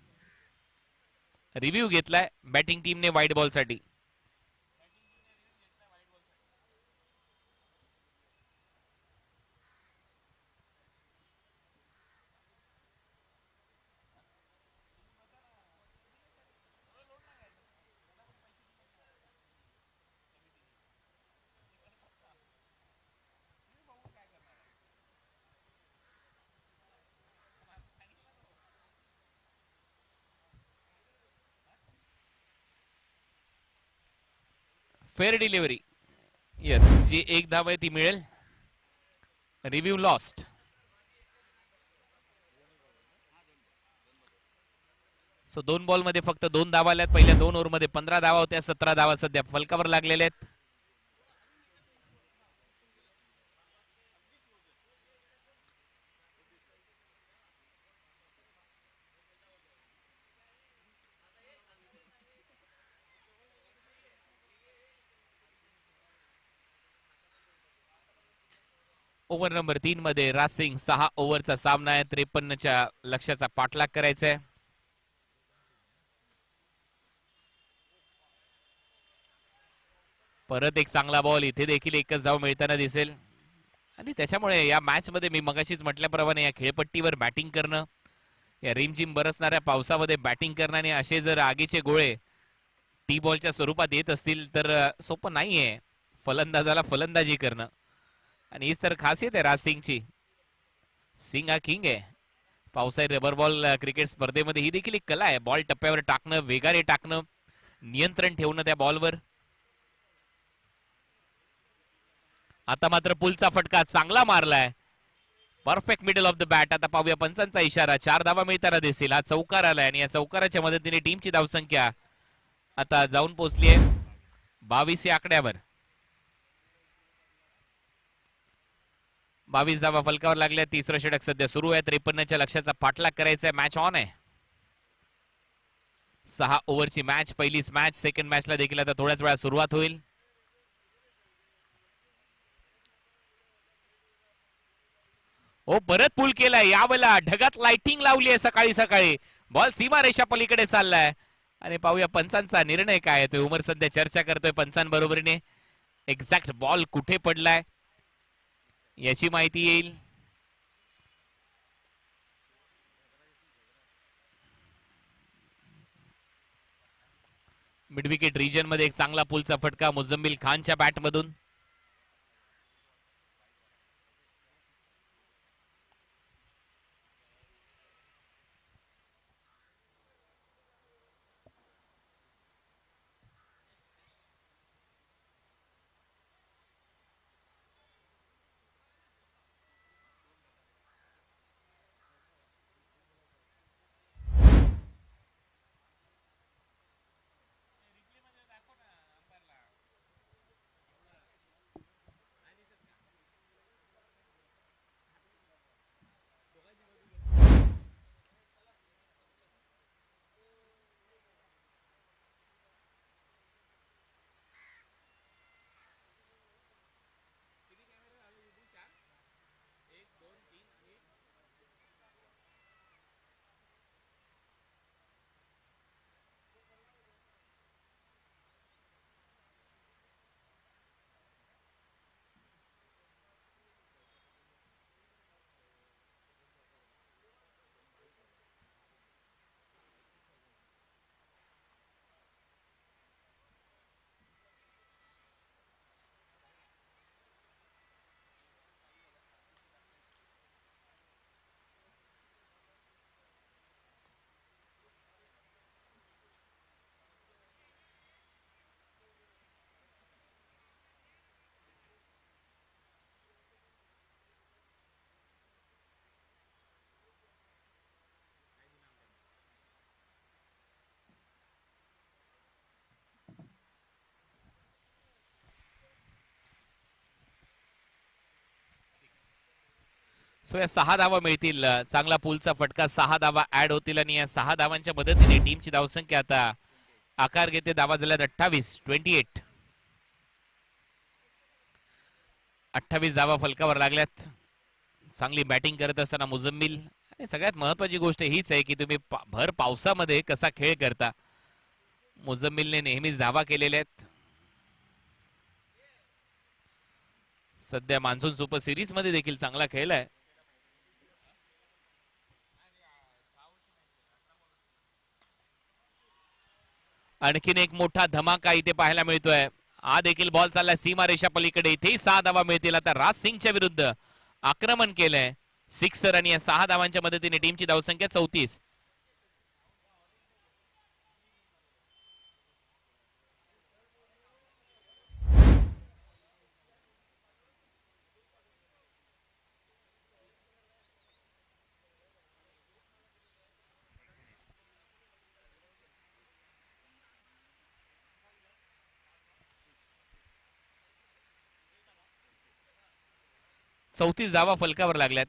रिव्ह्यू घेतलाय बॅटिंग टीमने व्हाईट बॉल साठी. फेअर डिलिव्हरी, येस, जी एक धाव आहे ती मिळेल. Review lost. सो 2 बॉल मध्ये फक्त 2 धावा आल्यात. पहिल्या 2 ओव्हर मध्ये 15 धावा होत्या. 17 धावा सध्या फलकावर लागलेल्या आहेत. ओव्हर नंबर 3 मध्ये राज सिंग 6 ओव्हरचा सामना आहे. 53च्या लक्ष्याचा पाठलाग करायचा आहे. परत एक चांगला बॉल, इथे देखील एकच धाव मिळताना दिसेल. आणि त्याच्यामुळे या मॅच मध्ये मी मगाशीच म्हटल्याप्रमाणे या खेळपट्टीवर बॅटिंग करणं, या रिमझिम बरसणाऱ्या पावसामध्ये बॅटिंग करणं आणि असे जर आगीचे गोळे टी बॉलच्या स्वरूपात येत असतील तर सोपं नाहीये फलंदाजाला फलंदाजी करणं. आणि हीच तर खासियत आहे राज सिंगची. सिंग हा किंग आहे. पावसाळी रबर बॉल क्रिकेट स्पर्धेमध्ये ही देखील एक कला आहे. बॉल टप्प्यावर टाकणं, वेगाने टाकणं, नियंत्रण ठेवणं त्या बॉलवर. आता मात्र पुलचा फटका चांगला मारलाय, perfect middle of the bat. आता पाहूया पंचांचा इशारा. 4 धावा मिळताना दिसतील. हा चौकार आलाय आणि या चौकाराच्या मदतीने टीमची धावसंख्या आता जाऊन पोहोचली आहे 22 या आकड्यावर. 22 धावा फलकावर लागल्या. तिसरं षटक सध्या सुरू आहे. 53च्या लक्ष्याचा पाठलाग करायचा आहे. मॅच ऑन आहे. 6 ओव्हरची मॅच, पहिलीच मॅच. सेकंड मॅचला देखील आता थोड्याच वेळा सुरुवात होईल. हो, परत पूल केलाय. यावेळेला ढगात लाइटिंग लावली आहे सकाळी सकाळी. बॉल सीमारेषा पलीकडे चाललाय आणि पाहूया पंचांचा निर्णय काय आहे. उमर सध्या चर्चा करतोय पंचांबरोबरीने. एक्झॅक्ट बॉल कुठे पडलाय याची माहिती येईल. मिडविकेट रिजन मध्ये एक चांगला पुलचा फटका मुझम्मिल खानच्या बॅटमधून. सो या 6 धावा मिळतील. चांगला पुलचा फटका, 6 धावा ऍड होतील आणि या 6 धावांच्या मदतीने टीमची धावसंख्या आता आकार घेते. धावा झाल्यात 28. 28 धावा फलकावर लागल्यात. चांगली बॅटिंग करत असताना मुझम्मिल, आणि सगळ्यात महत्वाची गोष्ट हीच आहे की तुम्ही भर पावसामध्ये कसा खेळ करता. मुझम्मिलने नेहमीच धावा केलेल्या आहेत. सध्या मान्सून सुपर सिरीज मध्ये देखील चांगला खेळलाय. आणखीन एक मोठा धमाका इथे पाहायला मिळतोय. हा देखील बॉल चाललाय सीमारेषा पलीकडे. इथेही 6 धावा मिळतील. आता राज सिंगच्या विरुद्ध आक्रमण केलंय सिक्सर आणि या 6 धावांच्या मदतीने टीमची धावसंख्या 34. धावा फलकावर लागल्यात.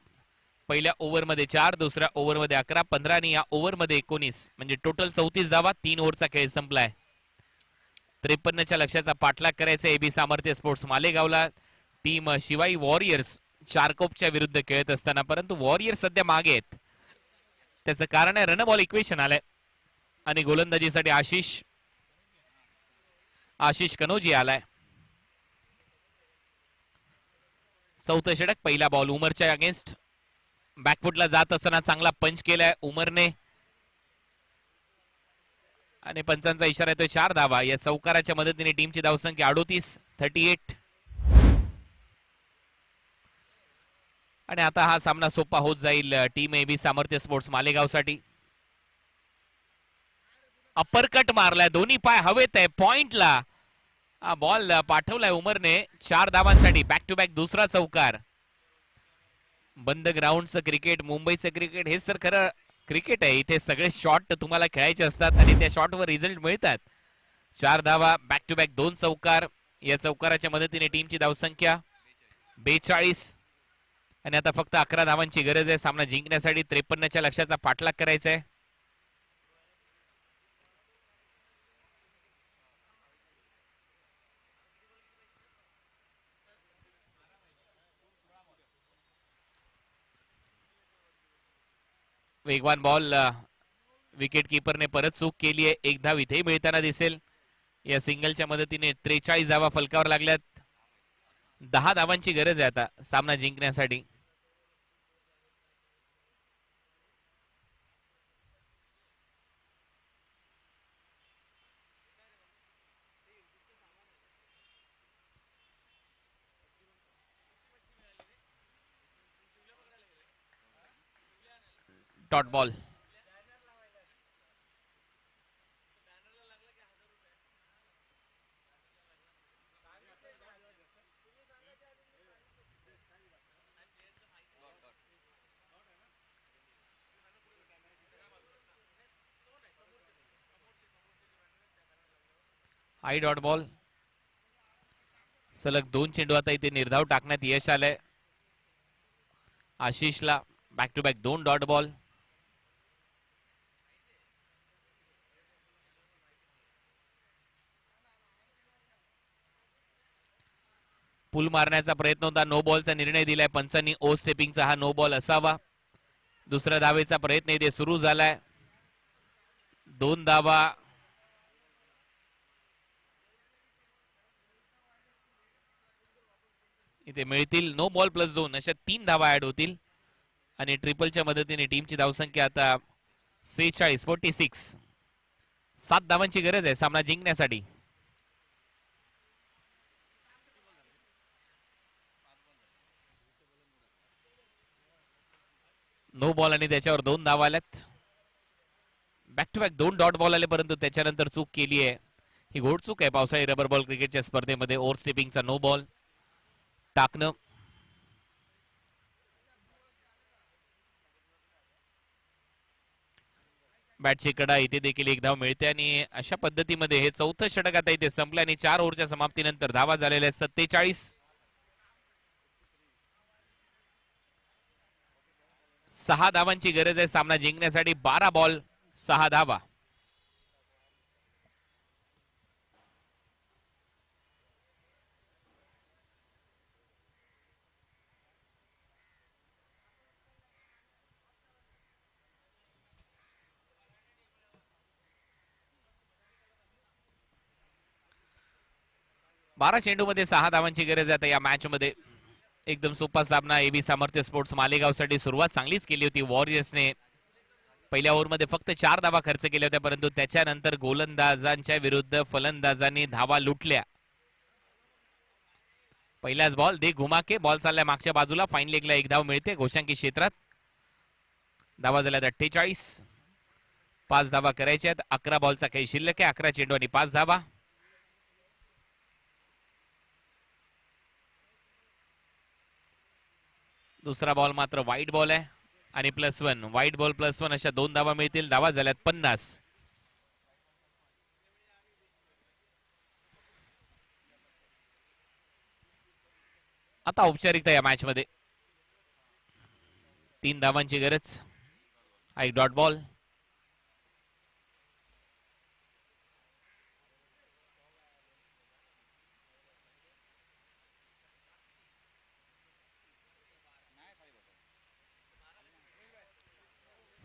पहिल्या ओव्हरमध्ये 4, दुसऱ्या ओव्हरमध्ये 11, 15 आणि या ओव्हरमध्ये 19, म्हणजे टोटल 34 धावा. 3 ओव्हरचा खेळ संपलाय. 53च्या लक्ष्याचा पाठलाग करायचा एबी सामर्थ्य स्पोर्ट्स मालेगावला. टीम शिवाई वॉरियर्स चारकोपच्या विरुद्ध खेळत असताना, परंतु वॉरियर्स सध्या मागे आहेत. त्याचं कारण आहे रन बॉल इक्वेशन आलंय आणि गोलंदाजीसाठी आशिष कनोजी आलाय. चौथं षटक, पहिला बॉल उमरच्या अगेन्स्ट. बॅकफुटला जात असताना चांगला पंच केलाय उमरने आणि पंचांचा इशारा येतोय 4 धावा. या चौकाराच्या मदतीने टीमची धावसंख्या 38. आणि आता हा सामना सोपा होत जाईल टीम एबी सामर्थ्य स्पोर्ट्स मालेगावसाठी. अप्परकट मारलाय, दोन्ही पाय हवेत आहे पॉइंटला. हा बॉल पाठवलाय उमरने 4 धावांसाठी. बॅक टू बॅक दुसरा चौकार. बंद ग्राउंडचं क्रिकेट, मुंबईचं क्रिकेट, हे सर खरं क्रिकेट आहे. इथे सगळे शॉट तुम्हाला खेळायचे असतात आणि त्या शॉटवर रिझल्ट मिळतात. 4 धावा, बॅक टू बॅक 2 चौकार. या चौकाराच्या मदतीने टीमची धावसंख्या 42 आणि आता फक्त 11 धावांची गरज आहे सामना जिंकण्यासाठी. 53च्या लक्ष्याचा पाठलाग करायचा आहे. वेगवान बॉल, विकेट कीपरने परत चूक केली आहे. 1 धाव इथे मिळताना दिसेल. या सिंगलच्या मदतीने 43 धावा फलकावर लागल्यात. 10 धावांची गरज आहे आता सामना जिंकण्यासाठी. Dot ball. High dot ball. सलग 2 चेंडू आता इथे निर्धाव टाकण्यात यश आलंय आशिषला. Back to back 2 dot ball. Pull मारण्याचा प्रयत्न होता, नो बॉलचा निर्णय दिलाय पंचांनी. ओ स्टेपिंगचा हा नो बॉल असावा. दुसऱ्या धावेचा प्रयत्न इथे सुरू झालाय. 2 धावा. इथे मिळतील. नो बॉल प्लस 2 अशा 3 धावा ऍड होतील आणि ट्रिपलच्या मदतीने टीमची धावसंख्या आता 46. 7 धावांची गरज आहे सामना जिंकण्यासाठी. नो बॉल आणि त्याच्यावर 2 धावा आल्यात. Back to back 2 dot ball आले, परंतु त्याच्यानंतर चूक केली आहे. ही घोड चूक आहे पावसाळी रबर बॉल क्रिकेटच्या स्पर्धेमध्ये. ओव्हर स्टेपिंगचा नो बॉल टाकणं. बॅटची कडा, इथे देखील 1 धाव मिळते आणि अशा पद्धतीमध्ये हे 4थं षटक आता इथे संपलं आणि 4 ओव्हरच्या समाप्तीनंतर धावा झालेल्या 47. 6 धावांची गरज आहे सामना जिंकण्यासाठी. 12 बॉल 6 धावा. बारा चेंडूमध्ये 6 धावांची गरज आहे आता या मॅच मध्ये. एकदम सोपा सामना. एबी सामर्थ्य स्पोर्ट्स मालेगावसाठी सुरुवात चांगलीच केली होती. वॉरियर्सने पहिल्या ओव्हरमध्ये फक्त 4 धावा खर्च केल्या होत्या, परंतु त्याच्यानंतर गोलंदाजांच्या विरुद्ध फलंदाजांनी धावा लुटल्या. पहिलाच बॉल दे घुमा के बॉल चाललाय मागच्या बाजूला. फाईन लेगला 1 धाव मिळते घोषांकी क्षेत्रात. धावा झाल्यात 48. 5 धावा करायच्या आहेत. 11 बॉलचा काही शिल्लक आहे. 11 चेंडू आणि 5 धावा. दुसरा बॉल मात्र वाईट बॉल आहे आणि +1. वाईट बॉल +1 अशा 2 धावा मिळतील. धावा झाल्यात 50. आता औपचारिकता या मॅच मध्ये. 3 धावांची गरज. एक डॉट बॉल.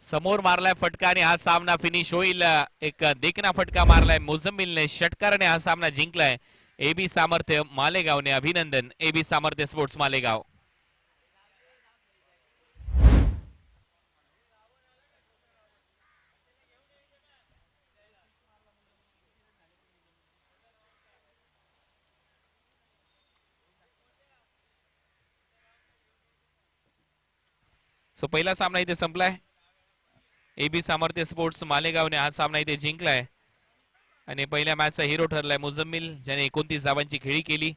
समोर मारलाय फटका आणि हा सामना फिनिश होईल. एक देखना फटका मारलाय मुझम्मिलने. षटकाराने हा सामना जिंकलाय. एबी सामर्थ्य मालेगावने. अभिनंदन एबी सामर्थ्य स्पोर्ट्स मालेगाव. सो पहिला सामना इथे संपलाय. एबी सामर्थ्य स्पोर्ट्स मालेगावने हा सामना इथे जिंकलाय आणि पहिल्या मॅचचा हिरो ठरलाय मुझम्मिल, ज्याने 29 धावांची खेळी केली.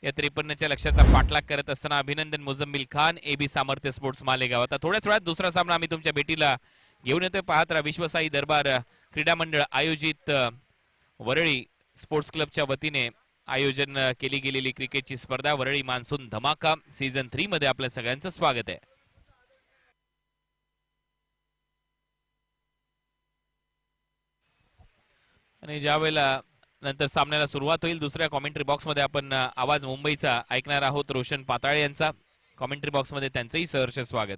या 53च्या लक्ष्याचा पाठलाग करत असताना अभिनंदन मुझम्मिल खान एबी सामर्थ्य स्पोर्ट्स मालेगाव. आता थोड्याच वेळात दुसरा सामना आम्ही तुमच्या भेटीला घेऊन येतोय. पाहत राहा विश्वसाई दरबार क्रीडा मंडळ आयोजित वरळी स्पोर्ट्स क्लबच्या वतीने आयोजन केली गेलेली क्रिकेटची स्पर्धा वरळी मान्सून धमाका सीझन 3 मध्ये आपल्या सगळ्यांचं स्वागत आहे. आणि ज्या वेळेला नंतर सामन्याला सुरुवात होईल दुसऱ्या कॉमेंट्री बॉक्स मध्ये आपण आवाज मुंबईचा ऐकणार आहोत. रोशन पाताळे यांचा. कॉमेंट्री बॉक्स मध्ये त्यांचंही सहर्ष स्वागत.